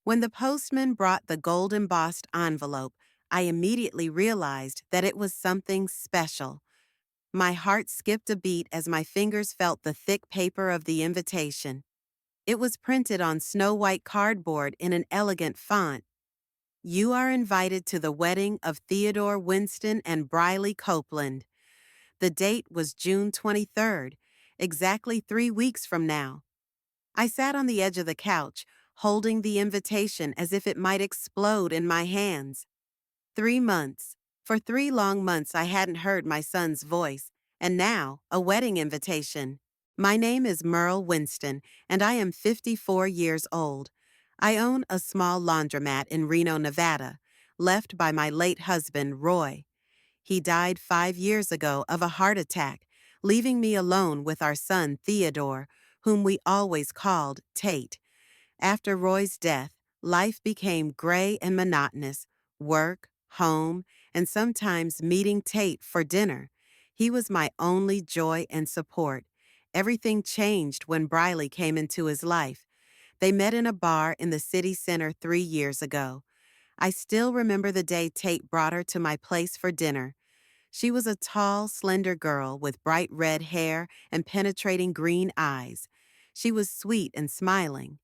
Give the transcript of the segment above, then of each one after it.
When the postman brought the gold embossed envelope, I immediately realized that it was something special. My heart skipped a beat as my fingers felt the thick paper of the invitation. It was printed on snow-white cardboard in an elegant font. You are invited to the wedding of Theodore Winston and Briley Copeland. The date was June 23rd, exactly 3 weeks from now. I sat on the edge of the couch, holding the invitation as if it might explode in my hands. 3 months. For 3 long months I hadn't heard my son's voice, and now, a wedding invitation. My name is Merle Winston, and I am 54 years old. I own a small laundromat in Reno, Nevada, left by my late husband, Roy. He died 5 years ago of a heart attack, leaving me alone with our son, Theodore, whom we always called Tate. After Roy's death, life became gray and monotonous: work, home, and sometimes meeting Tate for dinner. He was my only joy and support. Everything changed when Briley came into his life. They met in a bar in the city center 3 years ago. I still remember the day Tate brought her to my place for dinner. She was a tall, slender girl with bright red hair and penetrating green eyes. She was sweet and smiling.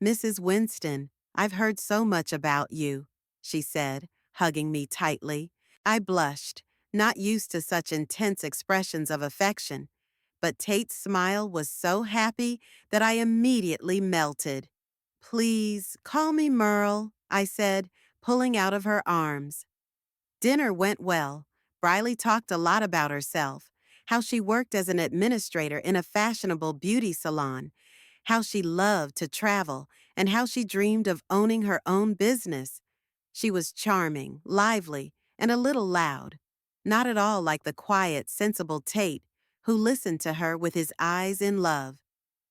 "Mrs. Winston, I've heard so much about you," she said, hugging me tightly. I blushed, not used to such intense expressions of affection, but Tate's smile was so happy that I immediately melted. "Please, call me Merle," I said, pulling out of her arms. Dinner went well. Briley talked a lot about herself, how she worked as an administrator in a fashionable beauty salon, how she loved to travel, and how she dreamed of owning her own business. She was charming, lively, and a little loud, not at all like the quiet, sensible Tate, who listened to her with his eyes in love.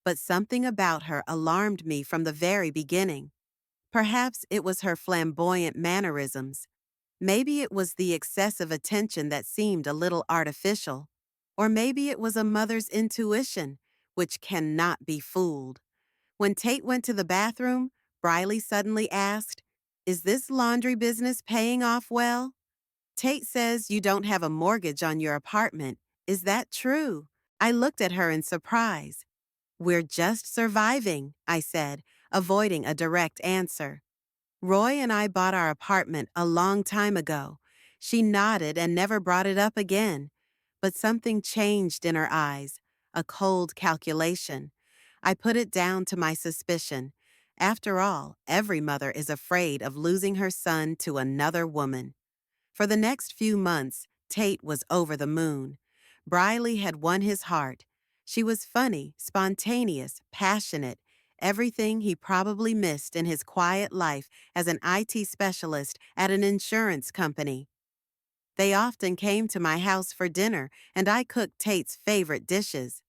But something about her alarmed me from the very beginning. Perhaps it was her flamboyant mannerisms. Maybe it was the excessive attention that seemed a little artificial. Or maybe it was a mother's intuition, which cannot be fooled. When Tate went to the bathroom, Briley suddenly asked, "Is this laundry business paying off well? Tate says you don't have a mortgage on your apartment. Is that true?" I looked at her in surprise. "We're just surviving," I said, avoiding a direct answer. "Roy and I bought our apartment a long time ago." She nodded and never brought it up again. But something changed in her eyes, a cold calculation. I put it down to my suspicion. After all, every mother is afraid of losing her son to another woman. For the next few months, Tate was over the moon. Briley had won his heart. She was funny, spontaneous, passionate, everything he probably missed in his quiet life as an IT specialist at an insurance company. They often came to my house for dinner, and I cooked Tate's favorite dishes.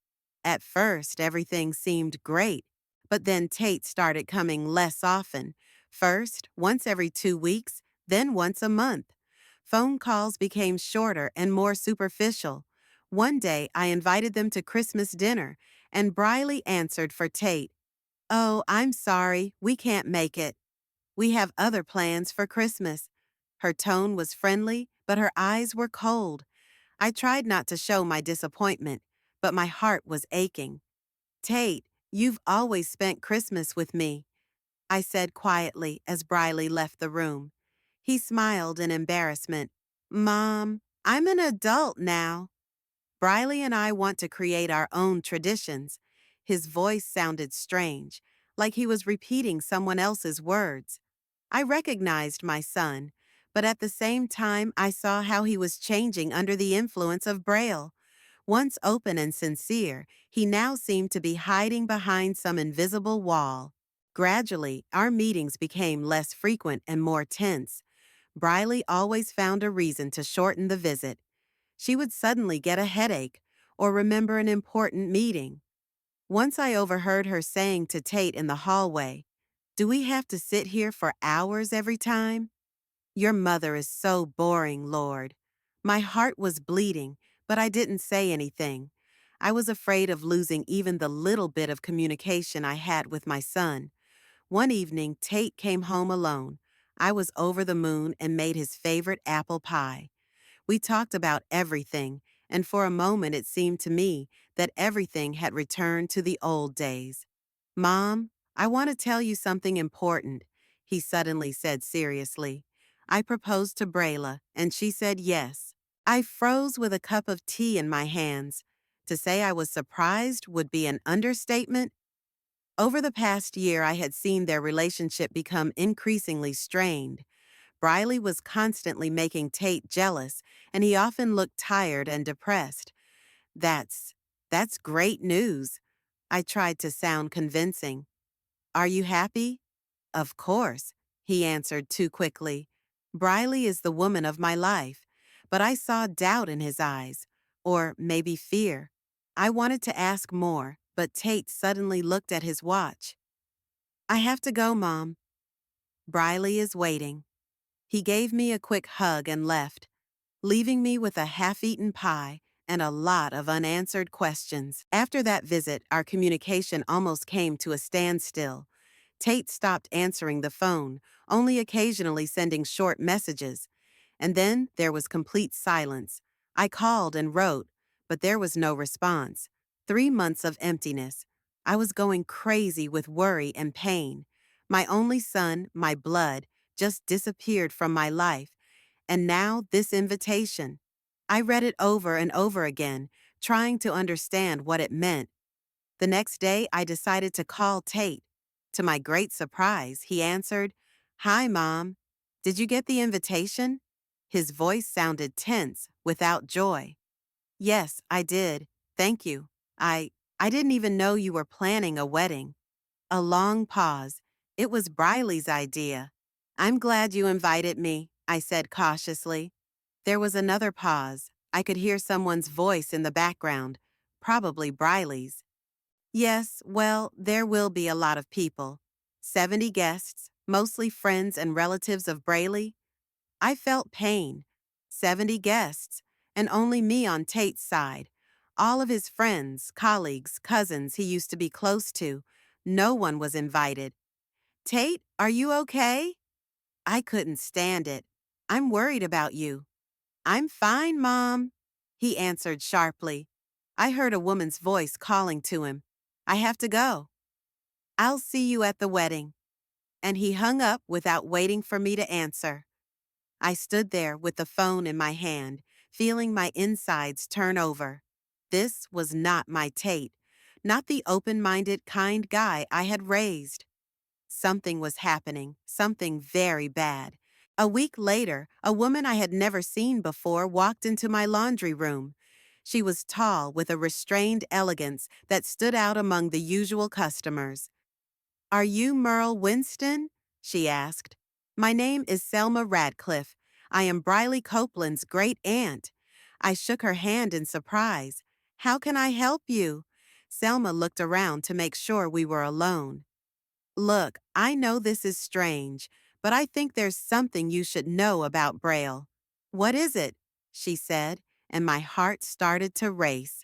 At first, everything seemed great, but then Tate started coming less often. First, once every 2 weeks, then once a month. Phone calls became shorter and more superficial. One day, I invited them to Christmas dinner, and Briley answered for Tate. "Oh, I'm sorry, we can't make it. We have other plans for Christmas." Her tone was friendly, but her eyes were cold. I tried not to show my disappointment, but my heart was aching. "Tate, you've always spent Christmas with me," I said quietly as Briley left the room. He smiled in embarrassment. "Mom, I'm an adult now." "Briley and I want to create our own traditions." His voice sounded strange, like he was repeating someone else's words. I recognized my son, but at the same time I saw how he was changing under the influence of Braille. Once open and sincere, he now seemed to be hiding behind some invisible wall. Gradually, our meetings became less frequent and more tense. Briley always found a reason to shorten the visit. She would suddenly get a headache or remember an important meeting. Once I overheard her saying to Tate in the hallway, "Do we have to sit here for hours every time? Your mother is so boring, Lord." My heart was bleeding, but I didn't say anything. I was afraid of losing even the little bit of communication I had with my son. One evening, Tate came home alone. I was over the moon and made his favorite apple pie. We talked about everything, and for a moment it seemed to me that everything had returned to the old days. Mom, I want to tell you something important, he suddenly said seriously. I proposed to Brayla, and she said yes. I froze with a cup of tea in my hands. To say I was surprised would be an understatement. Over the past year, I had seen their relationship become increasingly strained. Briley was constantly making Tate jealous, and he often looked tired and depressed. That's, that's great news. I tried to sound convincing. Are you happy? Of course, he answered too quickly. Briley is the woman of my life, but I saw doubt in his eyes, or maybe fear. I wanted to ask more, but Tate suddenly looked at his watch. I have to go, Mom. Briley is waiting. He gave me a quick hug and left, leaving me with a half-eaten pie and a lot of unanswered questions. After that visit, our communication almost came to a standstill. Tate stopped answering the phone, only occasionally sending short messages. And then there was complete silence. I called and wrote, but there was no response. 3 months of emptiness. I was going crazy with worry and pain. My only son, my blood, just disappeared from my life. And now this invitation. I read it over and over again, trying to understand what it meant. The next day, I decided to call Tate. To my great surprise, he answered, Hi, Mom. Did you get the invitation? His voice sounded tense, without joy. Yes, I did. Thank you. I I didn't even know you were planning a wedding. A long pause. It was Briley's idea. I'm glad you invited me, I said cautiously. There was another pause. I could hear someone's voice in the background, probably Briley's. Yes, well, there will be a lot of people. 70 guests, mostly friends and relatives of Brayley. I felt pain. 70 guests, and only me on Tate's side. All of his friends, colleagues, cousins he used to be close to. No one was invited. Tate, are you okay? I couldn't stand it. I'm worried about you. I'm fine, Mom, he answered sharply. I heard a woman's voice calling to him. I have to go. I'll see you at the wedding. And he hung up without waiting for me to answer. I stood there with the phone in my hand, feeling my insides turn over. This was not my Tate, not the open-minded, kind guy I had raised. Something was happening, something very bad. A week later, a woman I had never seen before walked into my laundry room. She was tall, with a restrained elegance that stood out among the usual customers. Are you Merle Winston? She asked. My name is Selma Radcliffe. I am Briley Copeland's great aunt. I shook her hand in surprise. How can I help you? Selma looked around to make sure we were alone. Look, I know this is strange, but I think there's something you should know about Braille. What is it? She said, and my heart started to race.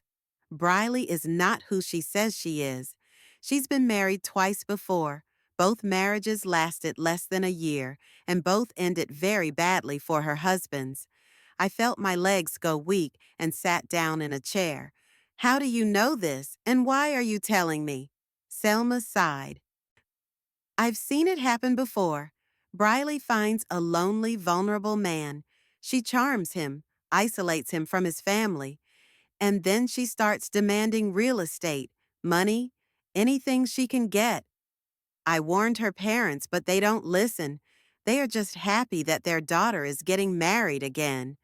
Briley is not who she says she is. She's been married twice before. Both marriages lasted less than a year, and both ended very badly for her husbands. I felt my legs go weak and sat down in a chair. How do you know this, and why are you telling me? Selma sighed. I've seen it happen before. Briley finds a lonely, vulnerable man. She charms him, isolates him from his family, and then she starts demanding real estate, money, anything she can get. I warned her parents, but they don't listen. They are just happy that their daughter is getting married again.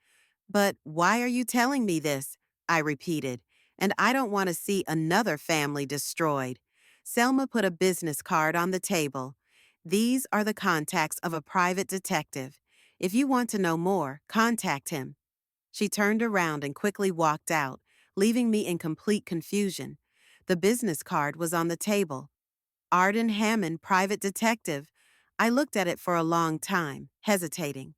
But why are you telling me this? I repeated, and I don't want to see another family destroyed. Selma put a business card on the table. These are the contacts of a private detective. If you want to know more, contact him. She turned around and quickly walked out, leaving me in complete confusion. The business card was on the table. Arden Hammond, private detective. I looked at it for a long time, hesitating.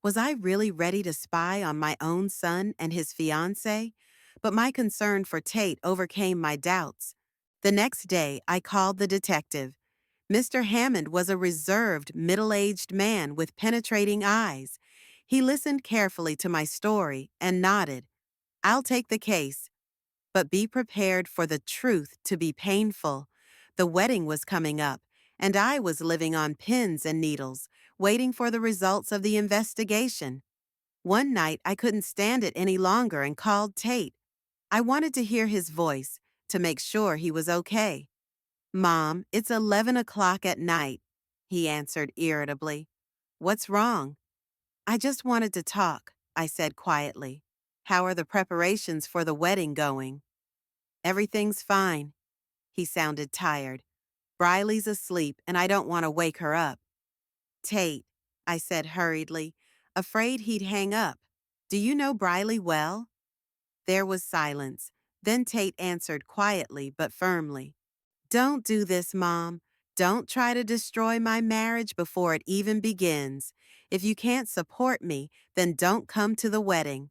Was I really ready to spy on my own son and his fiancée? But my concern for Tate overcame my doubts. The next day, I called the detective. Mr. Hammond was a reserved, middle-aged man with penetrating eyes. He listened carefully to my story and nodded. I'll take the case, but be prepared for the truth to be painful. The wedding was coming up, and I was living on pins and needles, waiting for the results of the investigation. One night, I couldn't stand it any longer and called Tate. I wanted to hear his voice to make sure he was okay. Mom, it's 11 o'clock at night, he answered irritably. What's wrong? I just wanted to talk, I said quietly. How are the preparations for the wedding going? Everything's fine. He sounded tired. Briley's asleep and I don't want to wake her up. Tate, I said hurriedly, afraid he'd hang up. Do you know Briley well? There was silence. Then Tate answered quietly but firmly. Don't do this, Mom. Don't try to destroy my marriage before it even begins. If you can't support me, then don't come to the wedding.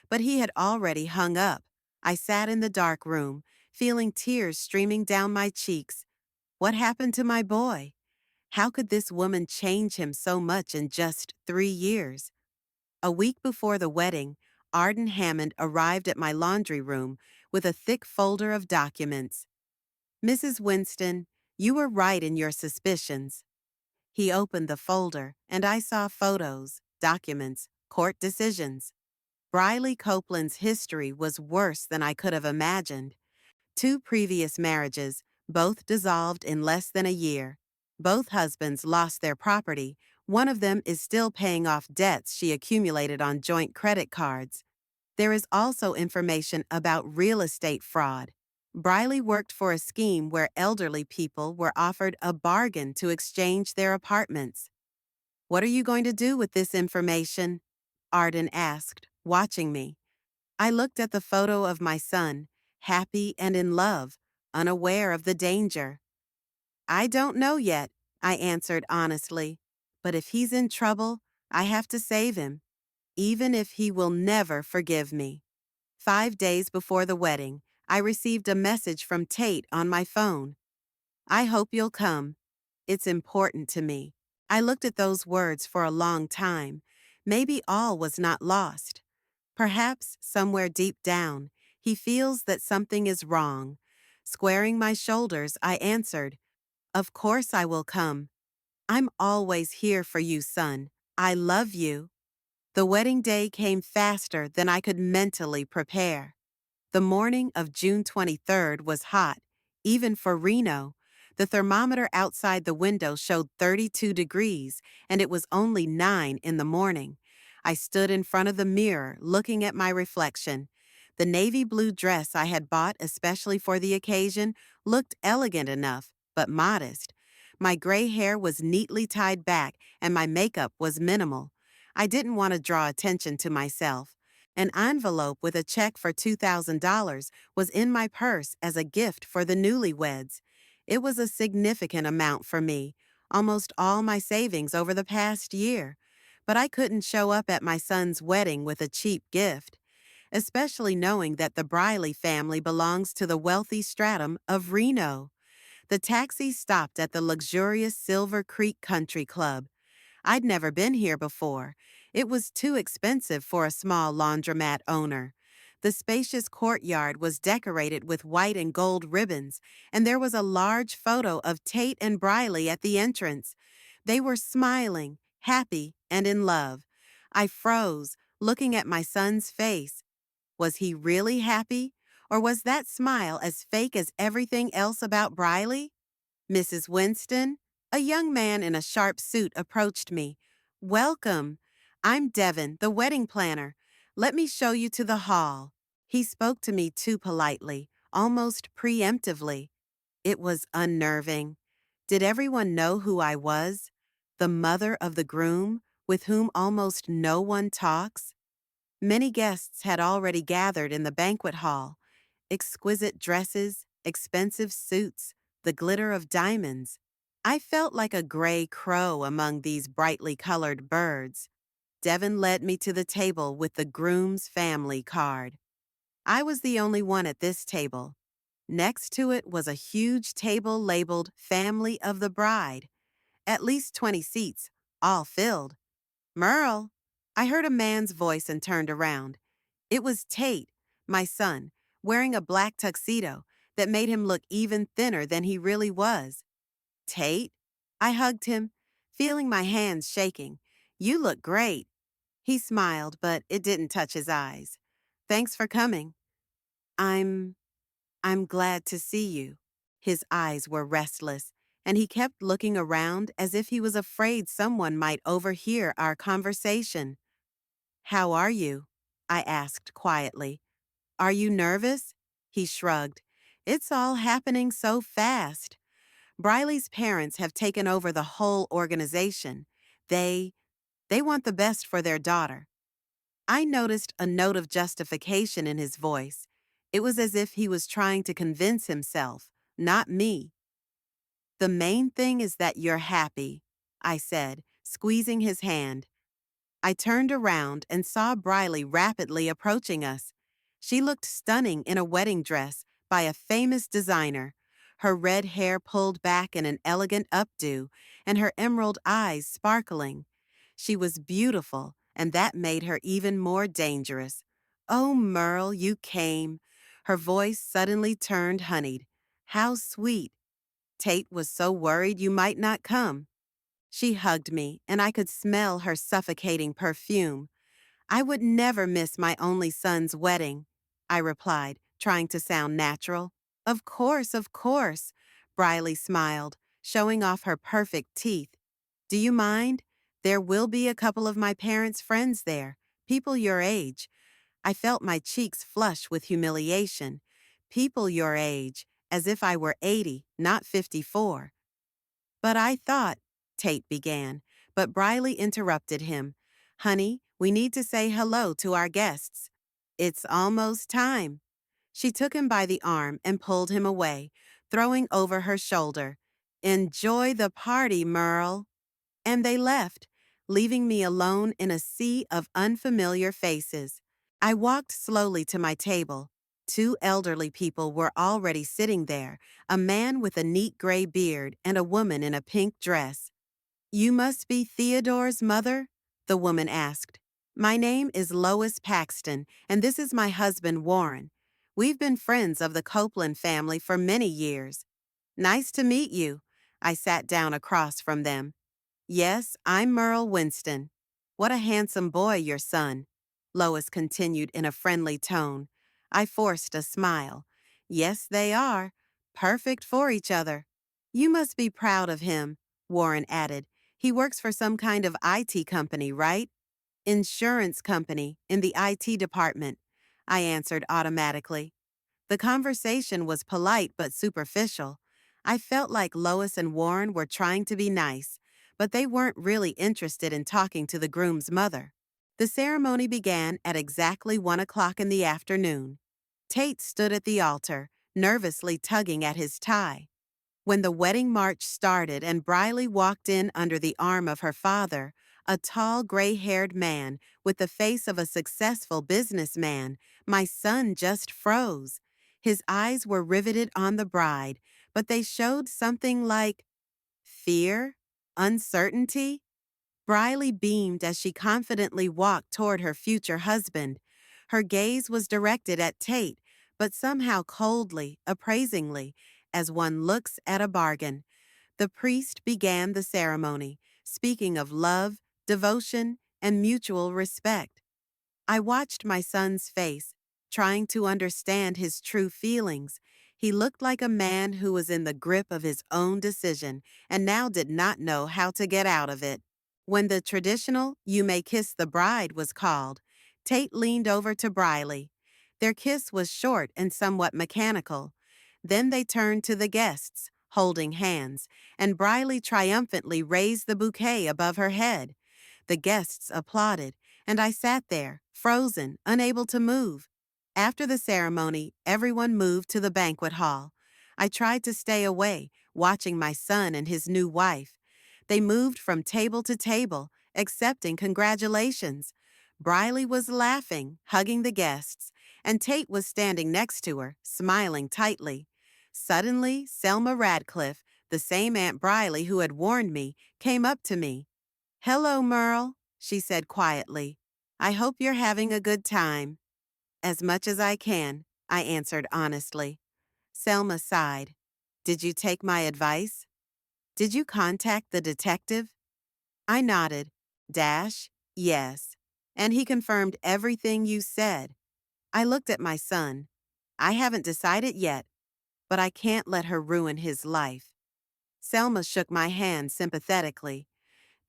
But he had already hung up. I sat in the dark room, feeling tears streaming down my cheeks. What happened to my boy? How could this woman change him so much in just 3 years? A week before the wedding, Arden Hammond arrived at my laundry room with a thick folder of documents. Mrs. Winston, you were right in your suspicions. He opened the folder, and I saw photos, documents, court decisions. Briley Copeland's history was worse than I could have imagined. 2 previous marriages, both dissolved in less than a year. Both husbands lost their property. One of them is still paying off debts she accumulated on joint credit cards. There is also information about real estate fraud. Briley worked for a scheme where elderly people were offered a bargain to exchange their apartments. What are you going to do with this information? Arden asked, watching me. I looked at the photo of my son, happy and in love, unaware of the danger. I don't know yet, I answered honestly. But if he's in trouble, I have to save him, even if he will never forgive me. 5 days before the wedding, I received a message from Tate on my phone. I hope you'll come. It's important to me. I looked at those words for a long time. Maybe all was not lost. Perhaps, somewhere deep down, he feels that something is wrong. Squaring my shoulders, I answered, Of course I will come. I'm always here for you, son. I love you. The wedding day came faster than I could mentally prepare. The morning of June 23rd was hot, even for Reno. The thermometer outside the window showed 32 degrees, and it was only 9 in the morning. I stood in front of the mirror, looking at my reflection. The navy blue dress I had bought especially for the occasion looked elegant enough, but modest. My gray hair was neatly tied back, and my makeup was minimal. I didn't want to draw attention to myself. An envelope with a check for $2,000 was in my purse as a gift for the newlyweds. It was a significant amount for me, almost all my savings over the past year. But I couldn't show up at my son's wedding with a cheap gift, especially knowing that the Briley family belongs to the wealthy stratum of Reno. The taxi stopped at the luxurious Silver Creek Country Club. I'd never been here before. It was too expensive for a small laundromat owner. The spacious courtyard was decorated with white and gold ribbons, and there was a large photo of Tate and Briley at the entrance. They were smiling, happy, and in love. I froze, looking at my son's face. Was he really happy? Or was that smile as fake as everything else about Briley? Mrs. Winston, a young man in a sharp suit approached me. Welcome. I'm Devin, the wedding planner. Let me show you to the hall. He spoke to me too politely, almost preemptively. It was unnerving. Did everyone know who I was? The mother of the groom, with whom almost no one talks? Many guests had already gathered in the banquet hall. Exquisite dresses, expensive suits, the glitter of diamonds. I felt like a gray crow among these brightly colored birds. Devin led me to the table with the groom's family card. I was the only one at this table. Next to it was a huge table labeled Family of the Bride, at least 20 seats, all filled. Merle! I heard a man's voice and turned around. It was Tate, my son, wearing a black tuxedo that made him look even thinner than he really was. Tate? I hugged him, feeling my hands shaking. You look great. He smiled, but it didn't touch his eyes. Thanks for coming. I'm I'm glad to see you. His eyes were restless, and he kept looking around as if he was afraid someone might overhear our conversation. How are you? I asked quietly. Are you nervous? He shrugged. It's all happening so fast. Briley's parents have taken over the whole organization. They they want the best for their daughter. I noticed a note of justification in his voice. It was as if he was trying to convince himself, not me. The main thing is that you're happy, I said, squeezing his hand. I turned around and saw Briley rapidly approaching us. She looked stunning in a wedding dress by a famous designer, her red hair pulled back in an elegant updo, and her emerald eyes sparkling. She was beautiful, and that made her even more dangerous. Oh, Merle, you came. Her voice suddenly turned honeyed. How sweet. Tate was so worried you might not come. She hugged me, and I could smell her suffocating perfume. I would never miss my only son's wedding, I replied, trying to sound natural. Of course, of course, Briley smiled, showing off her perfect teeth. Do you mind? There will be a couple of my parents' friends there, people your age. I felt my cheeks flush with humiliation. People your age, as if I were 80, not 54. But I thought, Tate began, but Briley interrupted him. Honey, we need to say hello to our guests. It's almost time. She took him by the arm and pulled him away, throwing over her shoulder. Enjoy the party, Merle. And they left, leaving me alone in a sea of unfamiliar faces. I walked slowly to my table. Two elderly people were already sitting there, a man with a neat gray beard and a woman in a pink dress. You must be Theodore's mother? The woman asked. My name is Lois Paxton, and this is my husband, Warren. We've been friends of the Copeland family for many years. Nice to meet you. I sat down across from them. Yes, I'm Merle Winston. What a handsome boy, your son, Lois continued in a friendly tone. I forced a smile. Yes, they are. Perfect for each other. You must be proud of him, Warren added. He works for some kind of IT company, right? Insurance company, in the IT department, I answered automatically. The conversation was polite but superficial. I felt like Lois and Warren were trying to be nice, but they weren't really interested in talking to the groom's mother. The ceremony began at exactly 1 o'clock in the afternoon. Tate stood at the altar, nervously tugging at his tie. When the wedding march started and Briley walked in under the arm of her father, a tall gray-haired man with the face of a successful businessman, my son just froze. His eyes were riveted on the bride, but they showed something like fear, uncertainty. Briley beamed as she confidently walked toward her future husband. Her gaze was directed at Tate, but somehow coldly, appraisingly, as one looks at a bargain. The priest began the ceremony, speaking of love, devotion, and mutual respect. I watched my son's face, trying to understand his true feelings. He looked like a man who was in the grip of his own decision and now did not know how to get out of it. When the traditional "You May Kiss the Bride" was called, Tate leaned over to Briley. Their kiss was short and somewhat mechanical. Then they turned to the guests, holding hands, and Briley triumphantly raised the bouquet above her head. The guests applauded, and I sat there, frozen, unable to move. After the ceremony, everyone moved to the banquet hall. I tried to stay away, watching my son and his new wife. They moved from table to table, accepting congratulations. Briley was laughing, hugging the guests, and Tate was standing next to her, smiling tightly. Suddenly, Selma Radcliffe, the same Aunt Briley who had warned me, came up to me. "Hello, Merle," she said quietly. "I hope you're having a good time." "As much as I can," I answered honestly. Selma sighed. "Did you take my advice? Did you contact the detective?" I nodded. Yes. And he confirmed everything you said. I looked at my son. I haven't decided yet, but I can't let her ruin his life. Selma shook my hand sympathetically.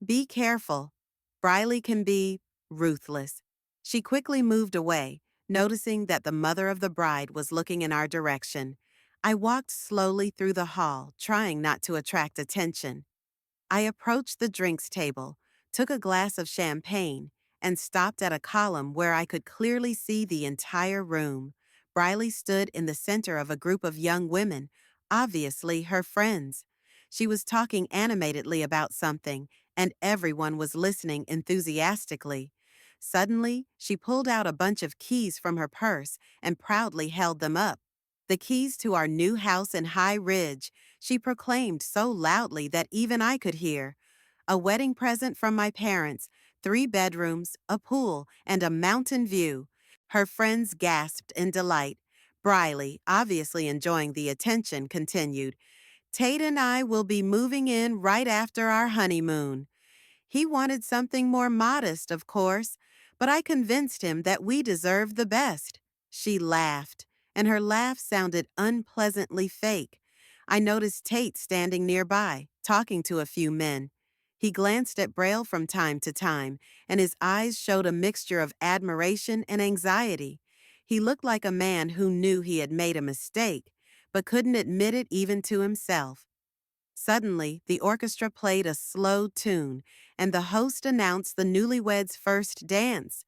"Be careful. Briley can be ruthless." She quickly moved away, noticing that the mother of the bride was looking in our direction. I walked slowly through the hall, trying not to attract attention. I approached the drinks table, took a glass of champagne, and stopped at a column where I could clearly see the entire room. Briley stood in the center of a group of young women, obviously her friends. She was talking animatedly about something, and everyone was listening enthusiastically. Suddenly, she pulled out a bunch of keys from her purse and proudly held them up. "The keys to our new house in High Ridge," she proclaimed so loudly that even I could hear. "A wedding present from my parents, 3 bedrooms, a pool, and a mountain view." Her friends gasped in delight. Briley, obviously enjoying the attention, continued, "Tate and I will be moving in right after our honeymoon." He wanted something more modest, of course, but I convinced him that we deserved the best. She laughed, and her laugh sounded unpleasantly fake. I noticed Tate standing nearby, talking to a few men. He glanced at Braille from time to time, and his eyes showed a mixture of admiration and anxiety. He looked like a man who knew he had made a mistake, but couldn't admit it even to himself. Suddenly, the orchestra played a slow tune, and the host announced the newlyweds' first dance.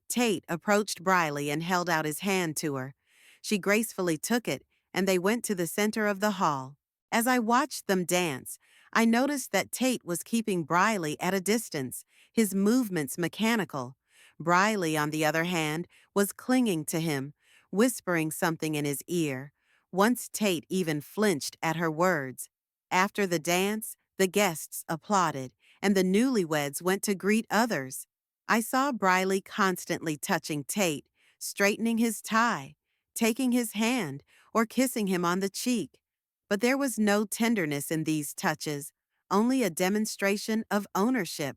Tate approached Briley and held out his hand to her. She gracefully took it, and they went to the center of the hall. As I watched them dance, I noticed that Tate was keeping Briley at a distance, his movements mechanical. Briley, on the other hand, was clinging to him, whispering something in his ear. Once Tate even flinched at her words. After the dance, the guests applauded, and the newlyweds went to greet others. I saw Briley constantly touching Tate, straightening his tie, taking his hand, or kissing him on the cheek. But there was no tenderness in these touches, only a demonstration of ownership.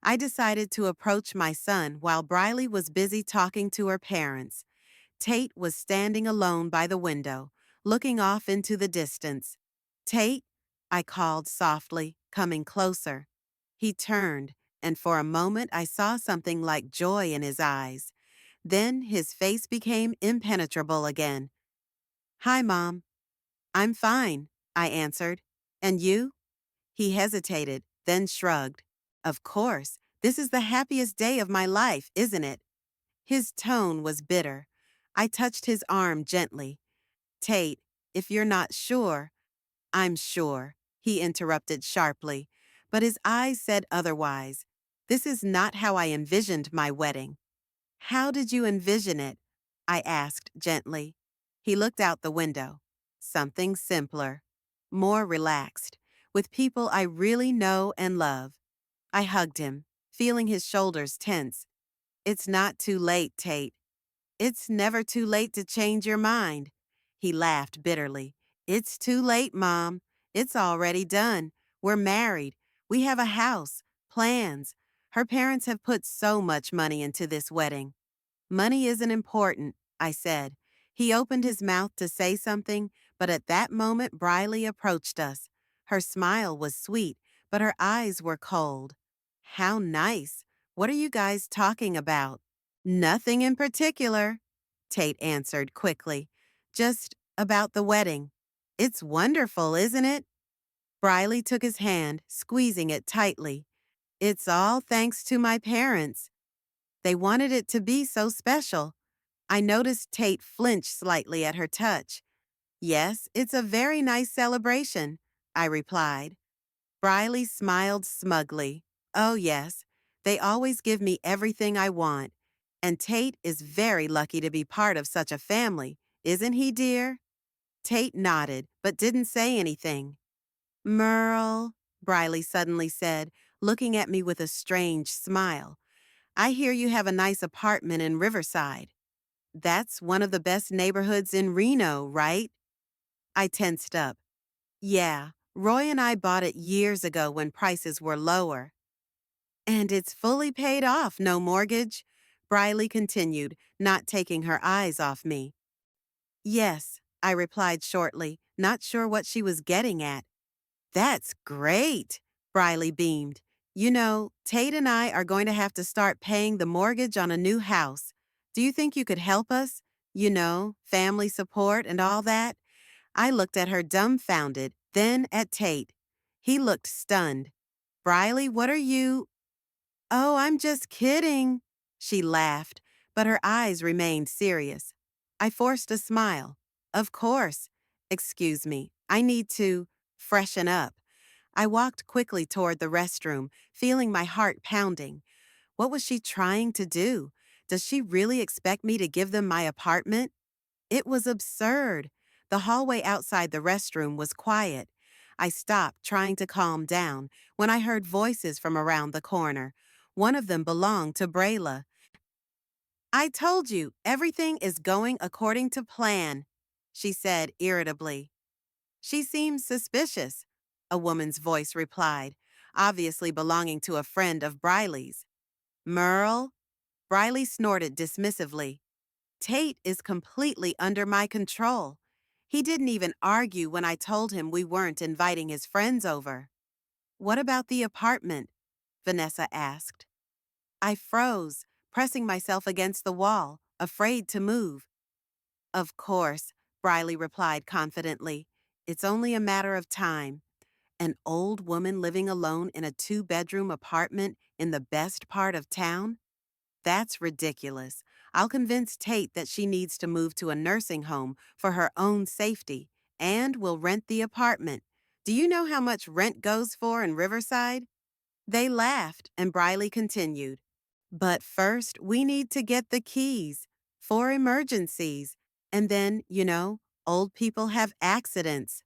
I decided to approach my son while Briley was busy talking to her parents. Tate was standing alone by the window, looking off into the distance. "Tate," I called softly, coming closer. He turned, and for a moment I saw something like joy in his eyes. Then his face became impenetrable again. "Hi, Mom." "I'm fine," I answered. "And you?" He hesitated, then shrugged. "Of course, this is the happiest day of my life, isn't it?" His tone was bitter. I touched his arm gently. "Tate, if you're not sure—" "I'm sure," he interrupted sharply, but his eyes said otherwise. "This is not how I envisioned my wedding." "How did you envision it?" I asked gently. He looked out the window. "Something simpler, more relaxed, with people I really know and love." I hugged him, feeling his shoulders tense. "It's not too late, Tate." "It's never too late to change your mind." He laughed bitterly. "It's too late, Mom. It's already done. We're married. We have a house, plans. Her parents have put so much money into this wedding." "Money isn't important," I said. He opened his mouth to say something, but at that moment Briley approached us. Her smile was sweet, but her eyes were cold. "How nice. What are you guys talking about?" "Nothing in particular," Tate answered quickly. "Just about the wedding." "It's wonderful, isn't it?" Briley took his hand, squeezing it tightly. "It's all thanks to my parents. They wanted it to be so special." I noticed Tate flinch slightly at her touch. "Yes, it's a very nice celebration," I replied. Briley smiled smugly. "Oh, yes. They always give me everything I want. And Tate is very lucky to be part of such a family, isn't he, dear?" Tate nodded, but didn't say anything. Merle, Briley suddenly said, looking at me with a strange smile. I hear you have a nice apartment in Riverside. That's one of the best neighborhoods in Reno, right? I tensed up. Yeah, Roy and I bought it years ago when prices were lower. And it's fully paid off, no mortgage? Briley continued, not taking her eyes off me. Yes, I replied shortly, not sure what she was getting at. That's great, Briley beamed. You know, Tate and I are going to have to start paying the mortgage on a new house. Do you think you could help us? You know, family support and all that? I looked at her dumbfounded, then at Tate. He looked stunned. Briley, what are you? Oh, I'm just kidding. She laughed, but her eyes remained serious. I forced a smile. Of course. Excuse me, I need to freshen up. I walked quickly toward the restroom, feeling my heart pounding. What was she trying to do? Does she really expect me to give them my apartment? It was absurd. The hallway outside the restroom was quiet. I stopped, trying to calm down, when I heard voices from around the corner. One of them belonged to Brayla. I told you, everything is going according to plan, she said irritably. She seems suspicious, a woman's voice replied, obviously belonging to a friend of Briley's. Merle? Briley snorted dismissively. Tate is completely under my control. He didn't even argue when I told him we weren't inviting his friends over. What about the apartment? Vanessa asked. I froze, pressing myself against the wall, afraid to move. Of course, Briley replied confidently. It's only a matter of time. An old woman living alone in a two-bedroom apartment in the best part of town? That's ridiculous. I'll convince Tate that she needs to move to a nursing home for her own safety, and we'll rent the apartment. Do you know how much rent goes for in Riverside? They laughed, and Briley continued. But first, we need to get the keys for emergencies. And then, old people have accidents.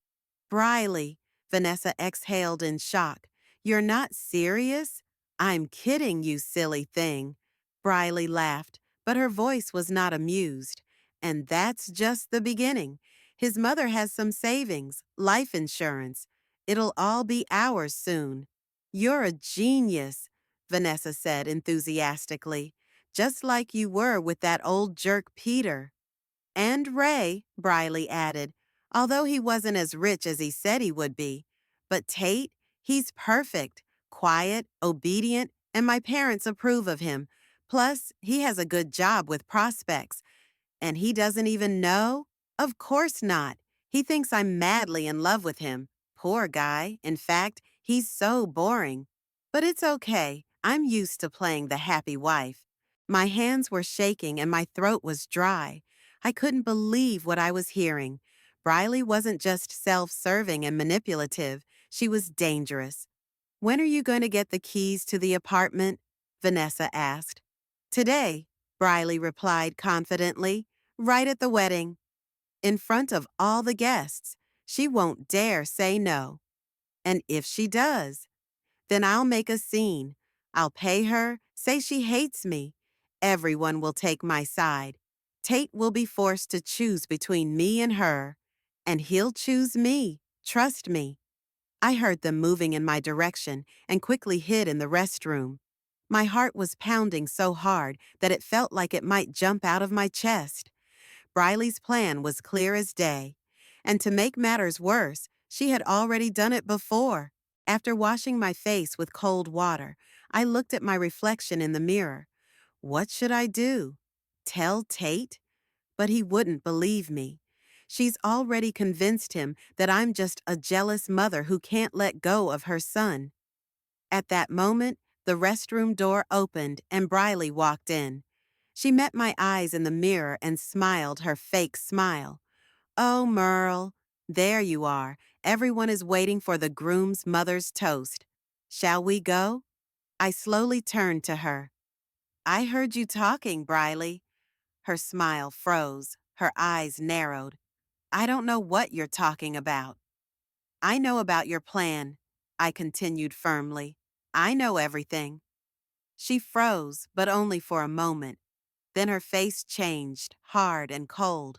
Briley, Vanessa exhaled in shock. You're not serious? I'm kidding, you silly thing. Briley laughed, but her voice was not amused. And that's just the beginning. His mother has some savings, life insurance. It'll all be ours soon. You're a genius, Vanessa said enthusiastically, just like you were with that old jerk Peter. And Ray, Briley added, although he wasn't as rich as he said he would be. But Tate, he's perfect, quiet, obedient, and my parents approve of him. Plus, he has a good job with prospects. And he doesn't even know? Of course not. He thinks I'm madly in love with him. Poor guy. In fact, he's so boring. But it's okay. I'm used to playing the happy wife. My hands were shaking and my throat was dry. I couldn't believe what I was hearing. Briley wasn't just self-serving and manipulative. She was dangerous. When are you going to get the keys to the apartment? Vanessa asked. Today, Briley replied confidently. Right at the wedding. In front of all the guests. She won't dare say no. And if she does, then I'll make a scene. I'll pay her, say she hates me. Everyone will take my side. Tate will be forced to choose between me and her. And he'll choose me. Trust me. I heard them moving in my direction and quickly hid in the restroom. My heart was pounding so hard that it felt like it might jump out of my chest. Briley's plan was clear as day. And to make matters worse, she had already done it before. After washing my face with cold water, I looked at my reflection in the mirror. What should I do? Tell Tate? But he wouldn't believe me. She's already convinced him that I'm just a jealous mother who can't let go of her son. At that moment, the restroom door opened and Briley walked in. She met my eyes in the mirror and smiled her fake smile. Oh, Merle, there you are. Everyone is waiting for the groom's mother's toast. Shall we go? I slowly turned to her. I heard you talking, Briley. Her smile froze. Her eyes narrowed. I don't know what you're talking about. I know about your plan, I continued firmly. I know everything. She froze, but only for a moment. Then her face changed, hard and cold.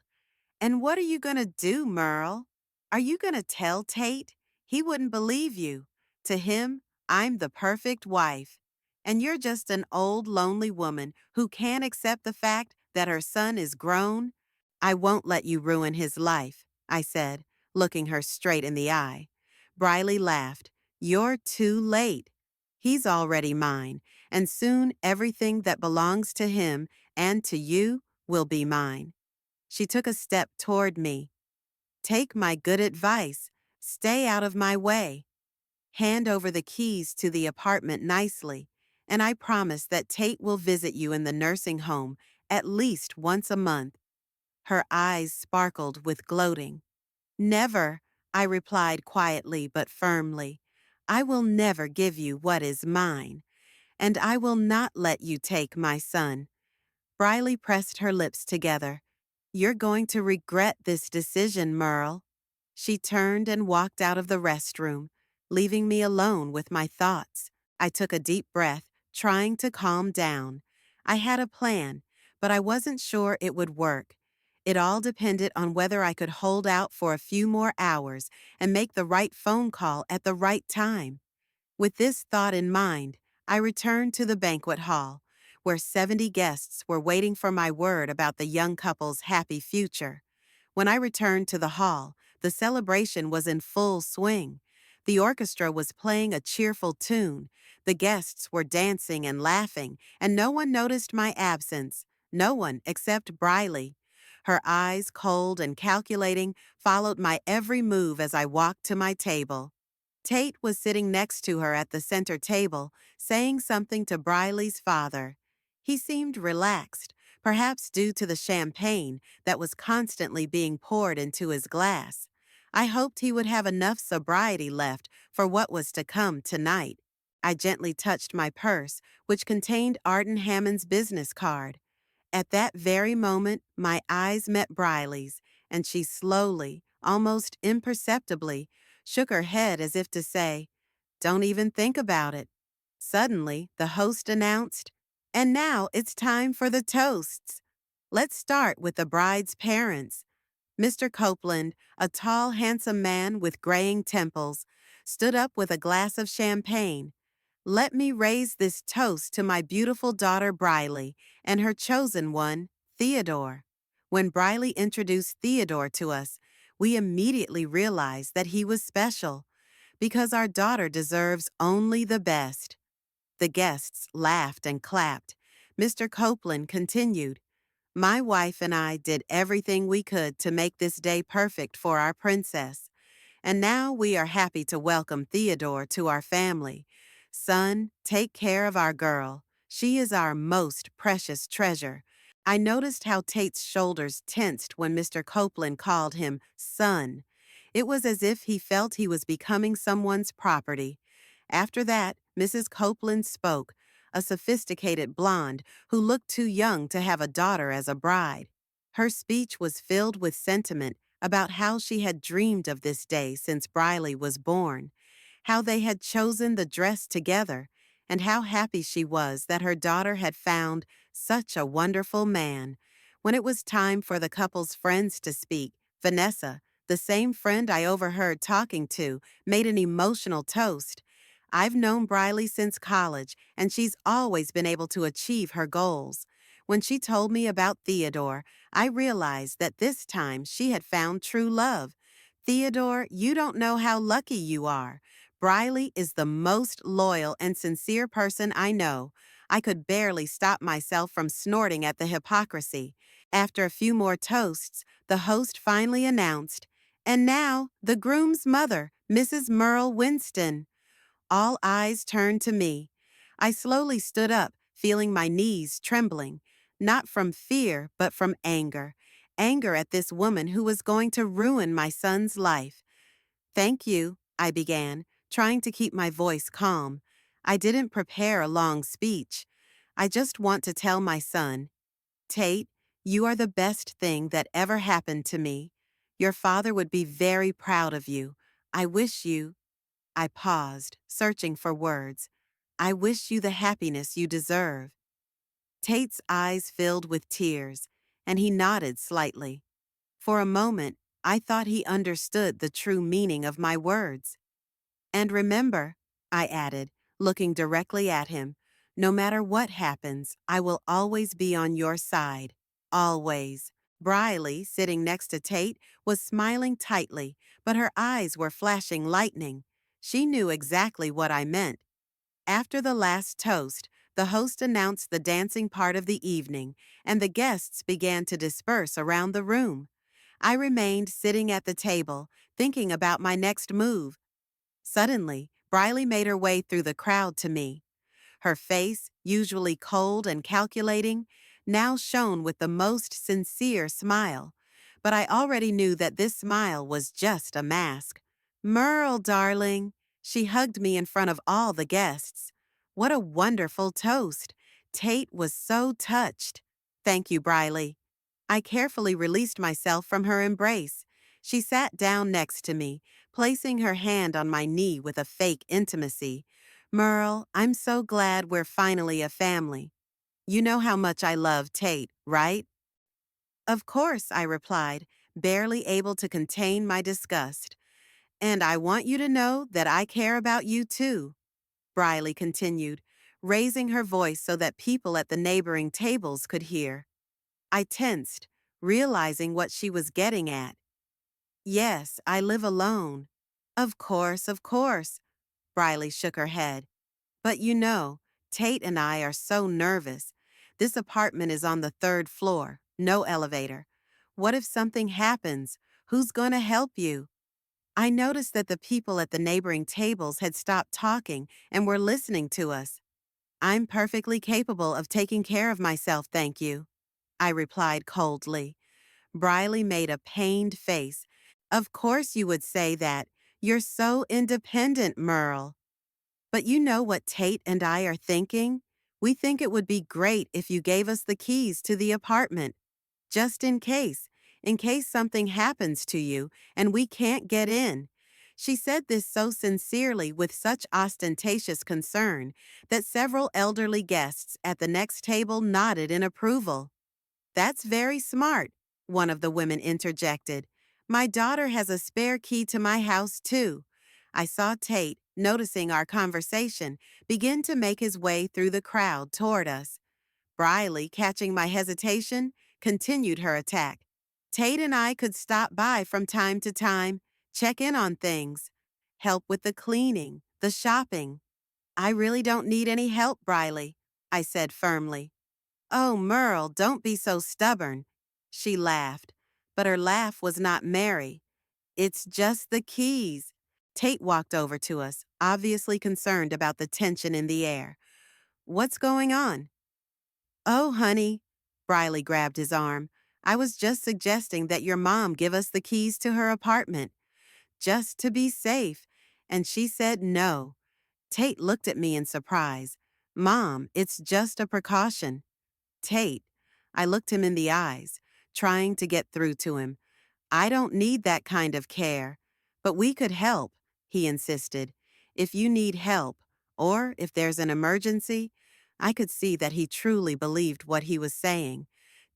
And what are you going to do, Merle? Are you going to tell Tate? He wouldn't believe you. To him, I'm the perfect wife. And you're just an old, lonely woman who can't accept the fact that her son is grown. I won't let you ruin his life, I said, looking her straight in the eye. Briley laughed. You're too late. He's already mine, and soon everything that belongs to him and to you will be mine. She took a step toward me. Take my good advice. Stay out of my way. Hand over the keys to the apartment nicely, and I promise that Tate will visit you in the nursing home at least once a month. Her eyes sparkled with gloating. Never, I replied quietly but firmly. I will never give you what is mine, and I will not let you take my son. Briley pressed her lips together. You're going to regret this decision, Merle. She turned and walked out of the restroom, leaving me alone with my thoughts. I took a deep breath, trying to calm down. I had a plan, but I wasn't sure it would work. It all depended on whether I could hold out for a few more hours and make the right phone call at the right time. With this thought in mind, I returned to the banquet hall, where 70 guests were waiting for my word about the young couple's happy future. When I returned to the hall, the celebration was in full swing. The orchestra was playing a cheerful tune, the guests were dancing and laughing, and no one noticed my absence, no one except Briley. Her eyes, cold and calculating, followed my every move as I walked to my table. Tate was sitting next to her at the center table, saying something to Briley's father. He seemed relaxed, perhaps due to the champagne that was constantly being poured into his glass. I hoped he would have enough sobriety left for what was to come tonight. I gently touched my purse, which contained Arden Hammond's business card. At that very moment, my eyes met Briley's, and she slowly, almost imperceptibly, shook her head as if to say, "Don't even think about it." Suddenly, the host announced, "And now it's time for the toasts. Let's start with the bride's parents." Mr. Copeland, a tall, handsome man with graying temples, stood up with a glass of champagne. "Let me raise this toast to my beautiful daughter Briley and her chosen one, Theodore." When Briley introduced Theodore to us, we immediately realized that he was special, because our daughter deserves only the best. The guests laughed and clapped. Mr. Copeland continued, "My wife and I did everything we could to make this day perfect for our princess. And now we are happy to welcome Theodore to our family. Son, take care of our girl. She is our most precious treasure." I noticed how Tate's shoulders tensed when Mr. Copeland called him son. It was as if he felt he was becoming someone's property. After that, Mrs. Copeland spoke, a sophisticated blonde who looked too young to have a daughter as a bride. Her speech was filled with sentiment about how she had dreamed of this day since Briley was born, how they had chosen the dress together, and how happy she was that her daughter had found such a wonderful man. When it was time for the couple's friends to speak, Vanessa, the same friend I overheard talking to, made an emotional toast. "I've known Briley since college, and she's always been able to achieve her goals." When she told me about Theodore, I realized that this time she had found true love. "Theodore, you don't know how lucky you are. Briley is the most loyal and sincere person I know." I could barely stop myself from snorting at the hypocrisy. After a few more toasts, the host finally announced, "And now, the groom's mother, Mrs. Merle Winston." All eyes turned to me. I slowly stood up, feeling my knees trembling, not from fear, but from anger. Anger at this woman who was going to ruin my son's life. "Thank you," I began, trying to keep my voice calm. I didn't prepare a long speech. "I just want to tell my son, Tate, you are the best thing that ever happened to me. Your father would be very proud of you. I wish you. I paused, searching for words. I wish you the happiness you deserve. Tate's eyes filled with tears, and he nodded slightly. For a moment, I thought he understood the true meaning of my words. And remember, I added, looking directly at him, no matter what happens, I will always be on your side. Always. Briley, sitting next to Tate, was smiling tightly, but her eyes were flashing lightning. She knew exactly what I meant. After the last toast, the host announced the dancing part of the evening, and the guests began to disperse around the room. I remained sitting at the table, thinking about my next move. Suddenly, Briley made her way through the crowd to me. Her face, usually cold and calculating, now shone with the most sincere smile. But I already knew that this smile was just a mask. Merle, darling. She hugged me in front of all the guests. What a wonderful toast. Tate was so touched. Thank you, Briley. I carefully released myself from her embrace. She sat down next to me, placing her hand on my knee with a fake intimacy. Merle, I'm so glad we're finally a family. You know how much I love Tate, right? Of course, I replied, barely able to contain my disgust. And I want you to know that I care about you too, Briley continued, raising her voice so that people at the neighboring tables could hear. I tensed, realizing what she was getting at. Yes, I live alone. Of course, Briley shook her head. But you know, Tate and I are so nervous. This apartment is on the third floor, no elevator. What if something happens? Who's going to help you? I noticed that the people at the neighboring tables had stopped talking and were listening to us. I'm perfectly capable of taking care of myself, thank you, I replied coldly. Briley made a pained face. Of course you would say that. You're so independent, Merle. But you know what Tate and I are thinking? We think it would be great if you gave us the keys to the apartment, just in case something happens to you and we can't get in. She said this so sincerely with such ostentatious concern that several elderly guests at the next table nodded in approval. That's very smart, one of the women interjected. My daughter has a spare key to my house, too. I saw Tate, noticing our conversation, begin to make his way through the crowd toward us. Briley, catching my hesitation, continued her attack. Tate and I could stop by from time to time, check in on things, help with the cleaning, the shopping. I really don't need any help, Briley, I said firmly. Oh, Merle, don't be so stubborn. She laughed, but her laugh was not merry. It's just the keys. Tate walked over to us, obviously concerned about the tension in the air. What's going on? Oh, honey. Briley grabbed his arm. I was just suggesting that your mom give us the keys to her apartment, just to be safe. And she said no. Tate looked at me in surprise. Mom, it's just a precaution. Tate. I looked him in the eyes, trying to get through to him. I don't need that kind of care. But we could help, he insisted. If you need help, or if there's an emergency, I could see that he truly believed what he was saying.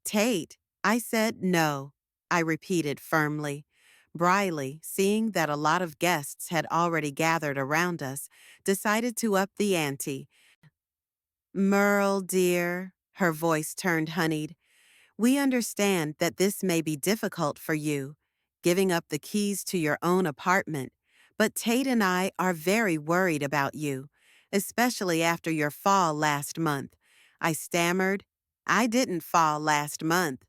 Tate, I said no, I repeated firmly. Briley, seeing that a lot of guests had already gathered around us, decided to up the ante. Merle, dear, her voice turned honeyed, we understand that this may be difficult for you, giving up the keys to your own apartment, but Tate and I are very worried about you, especially after your fall last month. I stammered, I didn't fall last month.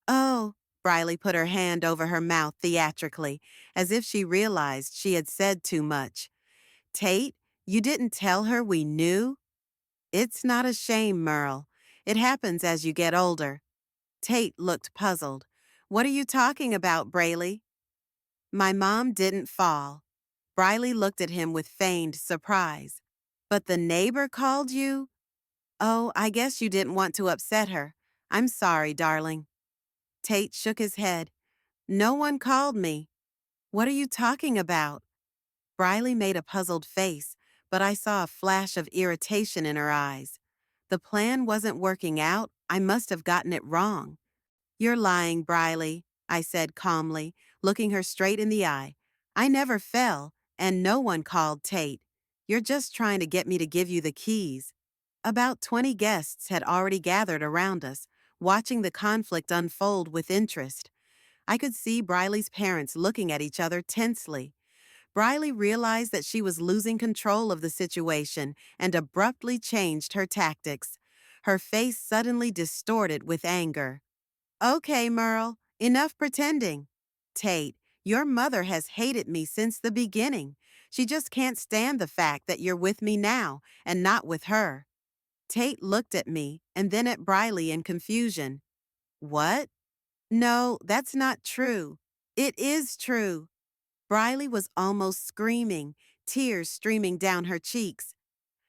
Oh, Briley put her hand over her mouth theatrically, as if she realized she had said too much. Tate, you didn't tell her we knew? It's not a shame, Merle. It happens as you get older. Tate looked puzzled. What are you talking about, Brayley? My mom didn't fall. Briley looked at him with feigned surprise. But the neighbor called you? Oh, I guess you didn't want to upset her. I'm sorry, darling. Tate shook his head. No one called me. What are you talking about? Briley made a puzzled face, but I saw a flash of irritation in her eyes. The plan wasn't working out. I must have gotten it wrong. You're lying, Briley, I said calmly, looking her straight in the eye. I never fell, and no one called Tate. You're just trying to get me to give you the keys. About 20 guests had already gathered around us, watching the conflict unfold with interest. I could see Briley's parents looking at each other tensely. Briley realized that she was losing control of the situation and abruptly changed her tactics. Her face suddenly distorted with anger. Okay, Merle, enough pretending. Tate, your mother has hated me since the beginning. She just can't stand the fact that you're with me now and not with her. Tate looked at me and then at Briley in confusion. What? No, that's not true. It is true. Briley was almost screaming, tears streaming down her cheeks.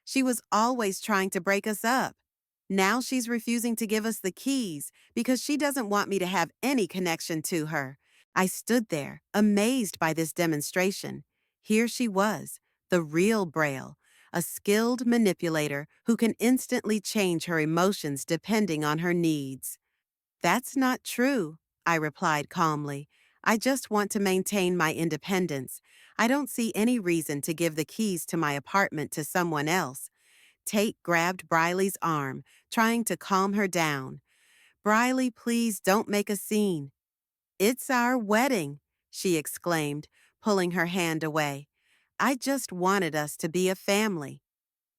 She was always trying to break us up. Now she's refusing to give us the keys because she doesn't want me to have any connection to her. I stood there, amazed by this demonstration. Here she was, the real Braille, a skilled manipulator who can instantly change her emotions depending on her needs. That's not true, I replied calmly. I just want to maintain my independence. I don't see any reason to give the keys to my apartment to someone else. Tate grabbed Briley's arm, trying to calm her down. Briley, please don't make a scene. It's our wedding, she exclaimed, pulling her hand away. I just wanted us to be a family.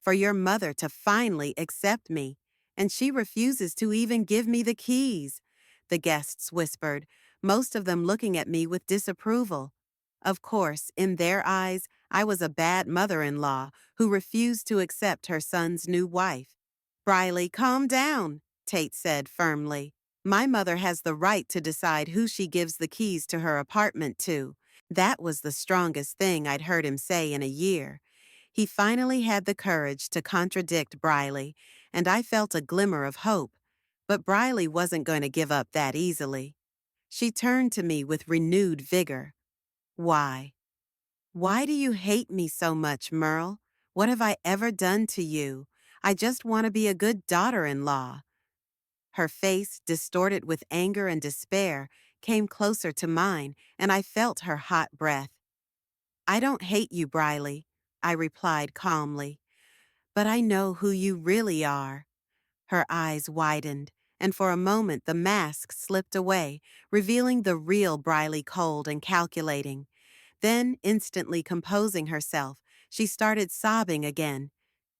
For your mother to finally accept me, and she refuses to even give me the keys, the guests whispered, most of them looking at me with disapproval. Of course, in their eyes, I was a bad mother-in-law who refused to accept her son's new wife. Briley, calm down, Tate said firmly. My mother has the right to decide who she gives the keys to her apartment to. That was the strongest thing I'd heard him say in a year. He finally had the courage to contradict Briley, and I felt a glimmer of hope. But Briley wasn't going to give up that easily. She turned to me with renewed vigor. Why? Why do you hate me so much, Merle? What have I ever done to you? I just want to be a good daughter-in-law. Her face, distorted with anger and despair, came closer to mine, and I felt her hot breath. I don't hate you, Briley, I replied calmly. But I know who you really are. Her eyes widened, and for a moment the mask slipped away, revealing the real Briley, cold and calculating. Then, instantly composing herself, she started sobbing again.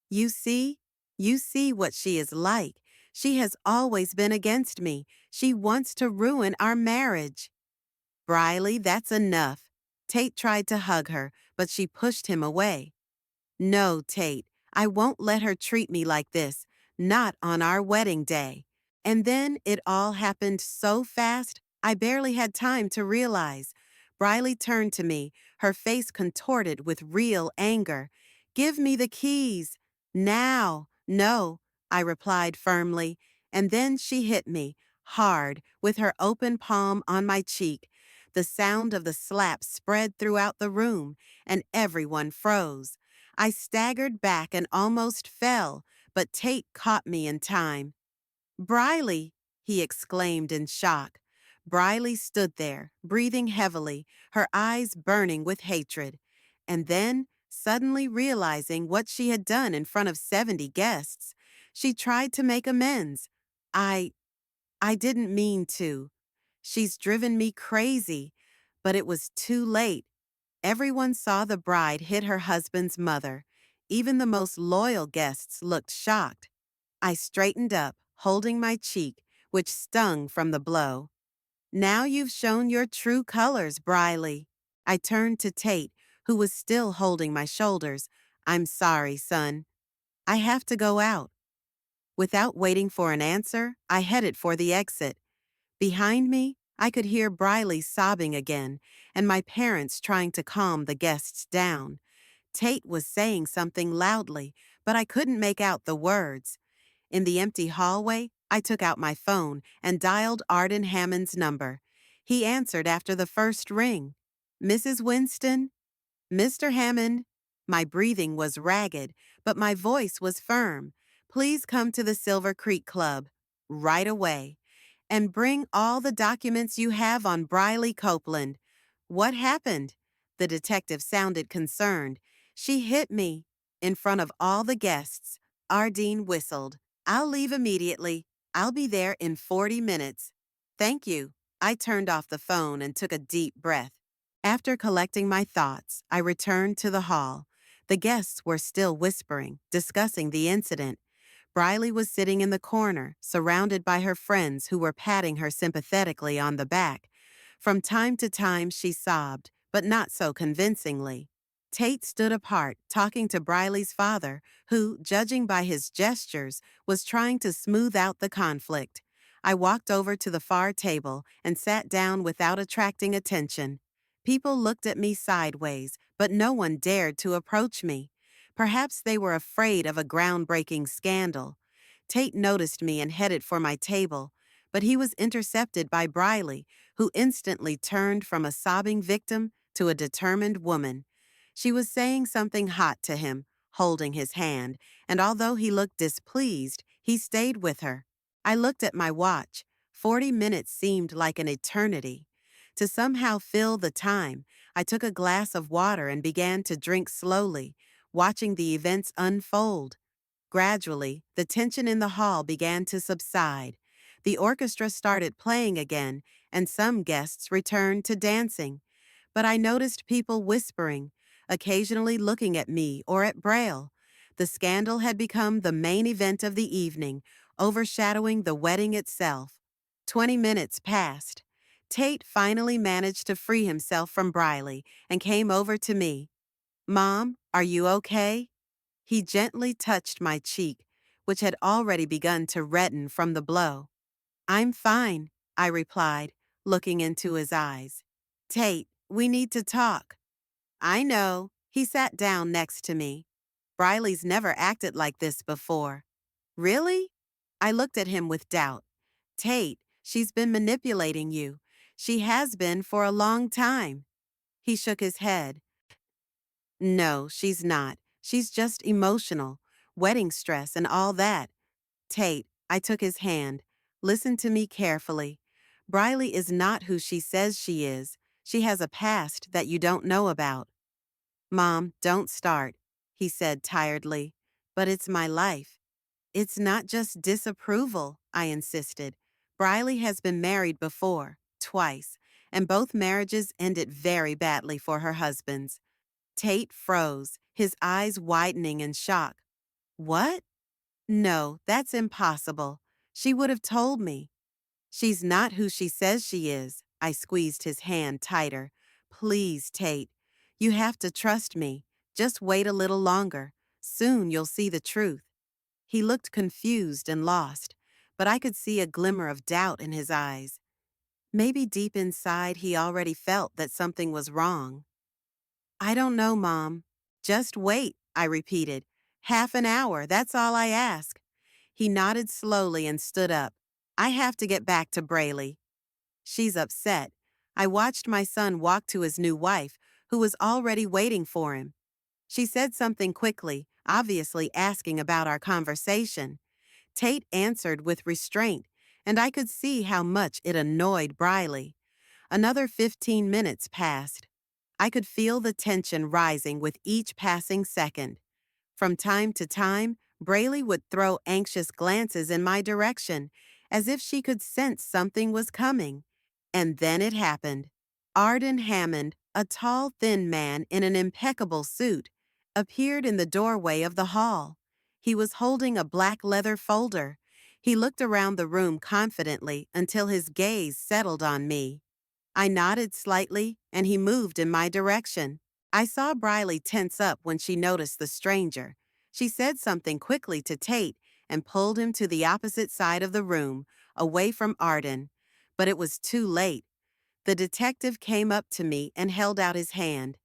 You see? You see what she is like. She has always been against me. She wants to ruin our marriage. Briley, that's enough. Tate tried to hug her, but she pushed him away. No, Tate, I won't let her treat me like this, not on our wedding day. And then it all happened so fast, I barely had time to realize. Briley turned to me, her face contorted with real anger. Give me the keys. Now. No, I replied firmly, and then she hit me, hard, with her open palm on my cheek. The sound of the slap spread throughout the room, and everyone froze. I staggered back and almost fell, but Tate caught me in time. Briley, he exclaimed in shock. Briley stood there, breathing heavily, her eyes burning with hatred. And then, suddenly realizing what she had done in front of 70 guests, she tried to make amends. I didn't mean to. She's driven me crazy. But it was too late. Everyone saw the bride hit her husband's mother. Even the most loyal guests looked shocked. I straightened up, holding my cheek, which stung from the blow. Now you've shown your true colors, Briley. I turned to Tate, who was still holding my shoulders. I'm sorry, son. I have to go out. Without waiting for an answer, I headed for the exit. Behind me, I could hear Briley sobbing again, and my parents trying to calm the guests down. Tate was saying something loudly, but I couldn't make out the words. In the empty hallway, I took out my phone and dialed Arden Hammond's number. He answered after the first ring. Mrs. Winston? Mr. Hammond? My breathing was ragged, but my voice was firm. Please come to the Silver Creek Club. Right away. And bring all the documents you have on Briley Copeland. What happened? The detective sounded concerned. She hit me. In front of all the guests. Ardeen whistled. I'll leave immediately. I'll be there in 40 minutes. Thank you. I turned off the phone and took a deep breath. After collecting my thoughts, I returned to the hall. The guests were still whispering, discussing the incident. Briley was sitting in the corner, surrounded by her friends who were patting her sympathetically on the back. From time to time, she sobbed, but not so convincingly. Tate stood apart, talking to Briley's father, who, judging by his gestures, was trying to smooth out the conflict. I walked over to the far table and sat down without attracting attention. People looked at me sideways, but no one dared to approach me. Perhaps they were afraid of a groundbreaking scandal. Tate noticed me and headed for my table, but he was intercepted by Briley, who instantly turned from a sobbing victim to a determined woman. She was saying something hot to him, holding his hand, and although he looked displeased, he stayed with her. I looked at my watch. 40 minutes seemed like an eternity. To somehow fill the time, I took a glass of water and began to drink slowly, watching the events unfold. Gradually, the tension in the hall began to subside. The orchestra started playing again, and some guests returned to dancing. But I noticed people whispering, occasionally looking at me or at Braille. The scandal had become the main event of the evening, overshadowing the wedding itself. 20 minutes passed. Tate finally managed to free himself from Briley and came over to me. Mom, are you okay? He gently touched my cheek, which had already begun to redden from the blow. I'm fine, I replied, looking into his eyes. Tate, we need to talk. I know. He sat down next to me. Briley's never acted like this before. Really? I looked at him with doubt. Tate, she's been manipulating you. She has been for a long time. He shook his head. No, she's not. She's just emotional, wedding stress and all that. Tate, I took his hand. Listen to me carefully. Briley is not who she says she is. She has a past that you don't know about. Mom, don't start, he said tiredly. But it's my life. It's not just disapproval, I insisted. Briley has been married before, twice, and both marriages ended very badly for her husbands. Tate froze, his eyes widening in shock. What? No, that's impossible. She would have told me. She's not who she says she is. I squeezed his hand tighter. Please, Tate. You have to trust me. Just wait a little longer. Soon you'll see the truth. He looked confused and lost, but I could see a glimmer of doubt in his eyes. Maybe deep inside he already felt that something was wrong. I don't know, Mom. Just wait, I repeated. Half an hour, that's all I ask. He nodded slowly and stood up. I have to get back to Brayley. She's upset. I watched my son walk to his new wife, who was already waiting for him. She said something quickly, obviously asking about our conversation. Tate answered with restraint, and I could see how much it annoyed Briley. Another 15 minutes passed. I could feel the tension rising with each passing second. From time to time, Brayley would throw anxious glances in my direction, as if she could sense something was coming. And then it happened. Arden Hammond, a tall, thin man in an impeccable suit, appeared in the doorway of the hall. He was holding a black leather folder. He looked around the room confidently until his gaze settled on me. I nodded slightly, and he moved in my direction. I saw Briley tense up when she noticed the stranger. She said something quickly to Tate and pulled him to the opposite side of the room, away from Arden. But it was too late. The detective came up to me and held out his hand.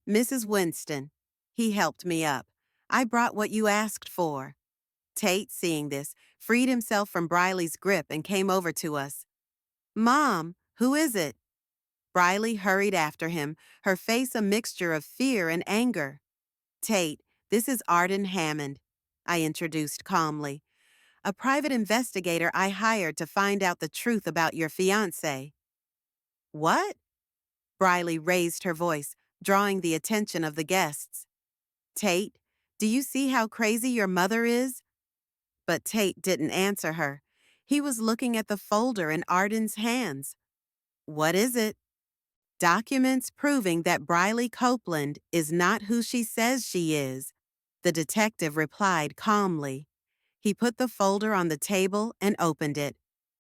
Mrs. Winston. He helped me up. I brought what you asked for. Tate, seeing this, freed himself from Briley's grip and came over to us. Mom, who is it? Briley hurried after him, her face a mixture of fear and anger. Tate, this is Arden Hammond, I introduced calmly. A private investigator I hired to find out the truth about your fiancé. What? Briley raised her voice, drawing the attention of the guests. Tate, do you see how crazy your mother is? But Tate didn't answer her. He was looking at the folder in Arden's hands. What is it? Documents proving that Briley Copeland is not who she says she is, the detective replied calmly. He put the folder on the table and opened it.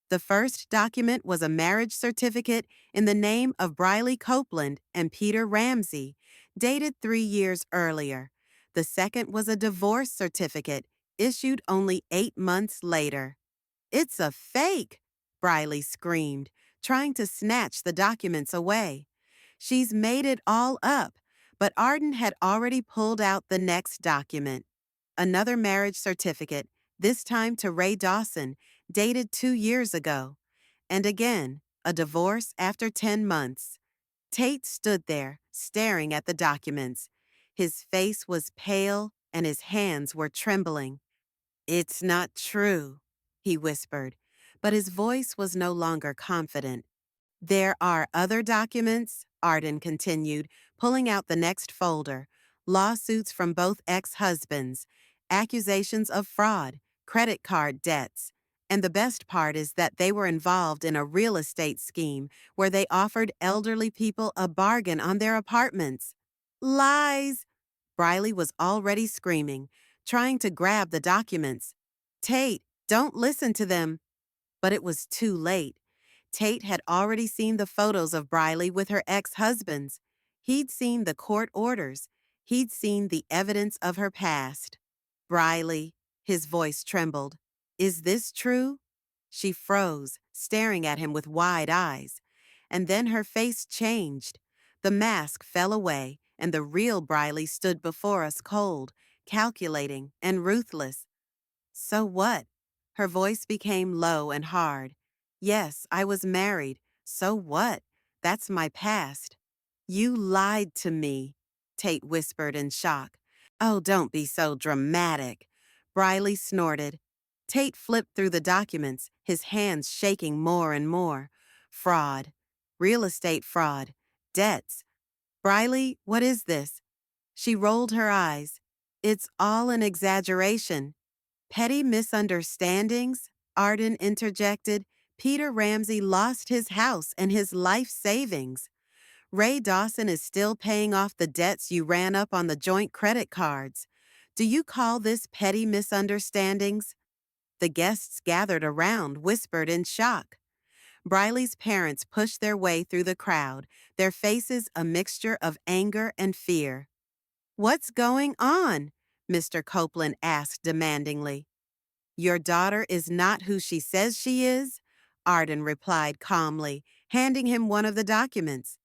The first document was a marriage certificate in the name of Briley Copeland and Peter Ramsey, dated 3 years earlier. The second was a divorce certificate, issued only 8 months later. It's a fake, Briley screamed, trying to snatch the documents away. She's made it all up, but Arden had already pulled out the next document. Another marriage certificate, this time to Ray Dawson, dated 2 years ago. And again, a divorce after 10 months. Tate stood there, staring at the documents. His face was pale and his hands were trembling. It's not true, he whispered, but his voice was no longer confident. There are other documents, Arden continued, pulling out the next folder. Lawsuits from both ex-husbands, accusations of fraud, credit card debts. And the best part is that they were involved in a real estate scheme where they offered elderly people a bargain on their apartments. Lies! Briley was already screaming, trying to grab the documents. Tate, don't listen to them. But it was too late. Tate had already seen the photos of Briley with her ex-husbands. He'd seen the court orders. He'd seen the evidence of her past. Briley, his voice trembled. Is this true? She froze, staring at him with wide eyes. And then her face changed. The mask fell away, and the real Briley stood before us cold, calculating, and ruthless. So what? Her voice became low and hard. Yes, I was married. So what? That's my past. You lied to me, Tate whispered in shock. Oh, don't be so dramatic. Briley snorted. Tate flipped through the documents, his hands shaking more and more. Fraud. Real estate fraud. Debts. Briley, what is this? She rolled her eyes. It's all an exaggeration. Petty misunderstandings? Arden interjected. Peter Ramsey lost his house and his life savings. Ray Dawson is still paying off the debts you ran up on the joint credit cards. Do you call this petty misunderstandings? The guests gathered around whispered in shock. Briley's parents pushed their way through the crowd, their faces a mixture of anger and fear. What's going on? Mr. Copeland asked demandingly. Your daughter is not who she says she is? Arden replied calmly, handing him one of the documents.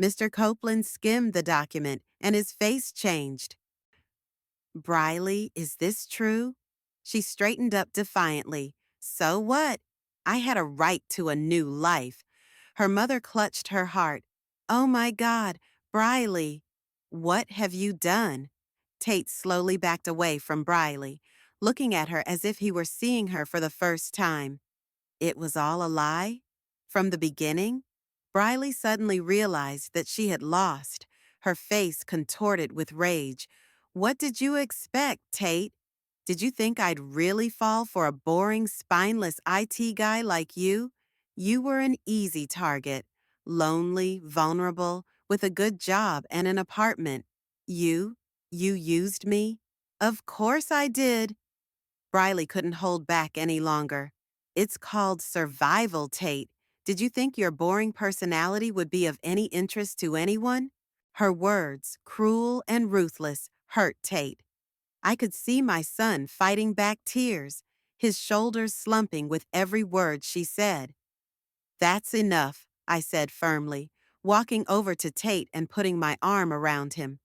Mr. Copeland skimmed the document, and his face changed. Briley, is this true? She straightened up defiantly. So what? I had a right to a new life. Her mother clutched her heart. Oh my God, Briley. What have you done? Tate slowly backed away from Briley, looking at her as if he were seeing her for the first time. It was all a lie? From the beginning? Briley suddenly realized that she had lost, her face contorted with rage. What did you expect, Tate? Did you think I'd really fall for a boring, spineless IT guy like you? You were an easy target. Lonely, vulnerable, with a good job and an apartment. You used me? Of course I did. Briley couldn't hold back any longer. It's called survival, Tate. Did you think your boring personality would be of any interest to anyone? Her words, cruel and ruthless, hurt Tate. I could see my son fighting back tears, his shoulders slumping with every word she said. That's enough, I said firmly, walking over to Tate and putting my arm around him.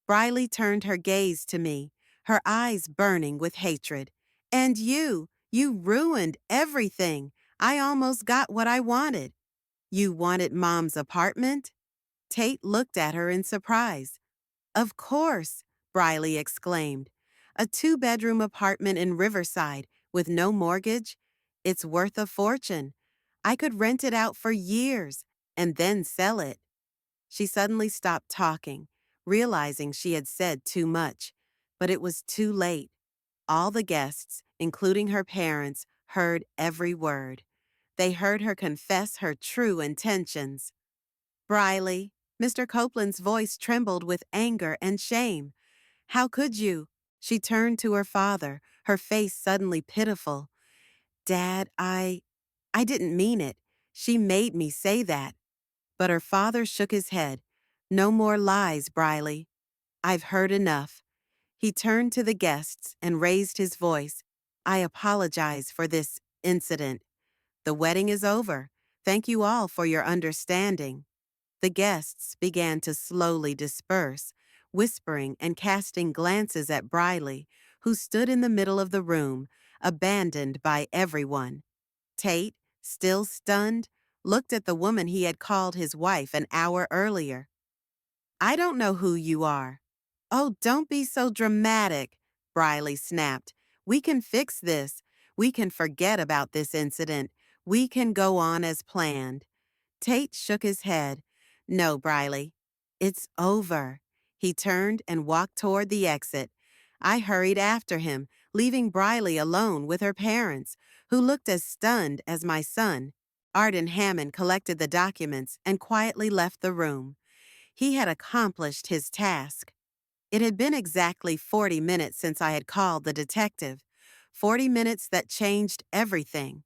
Briley turned her gaze to me, her eyes burning with hatred. And you ruined everything. I almost got what I wanted. You wanted Mom's apartment? Tate looked at her in surprise. Of course, Briley exclaimed. A two-bedroom apartment in Riverside with no mortgage? It's worth a fortune. I could rent it out for years and then sell it. She suddenly stopped talking, realizing she had said too much. But it was too late. All the guests, including her parents, heard every word. They heard her confess her true intentions. Briley, Mr. Copeland's voice trembled with anger and shame. How could you? She turned to her father, her face suddenly pitiful. Dad, I didn't mean it. She made me say that. But her father shook his head. No more lies, Briley. I've heard enough. He turned to the guests and raised his voice. I apologize for this incident. The wedding is over. Thank you all for your understanding. The guests began to slowly disperse, whispering and casting glances at Briley, who stood in the middle of the room, abandoned by everyone. Tate, still stunned, looked at the woman he had called his wife an hour earlier. I don't know who you are. Oh, don't be so dramatic, Briley snapped. We can fix this. We can forget about this incident. We can go on as planned. Tate shook his head. No, Briley. It's over. He turned and walked toward the exit. I hurried after him, leaving Briley alone with her parents, who looked as stunned as my son. Arden Hammond collected the documents and quietly left the room. He had accomplished his task. It had been exactly 40 minutes since I had called the detective. 40 minutes that changed everything.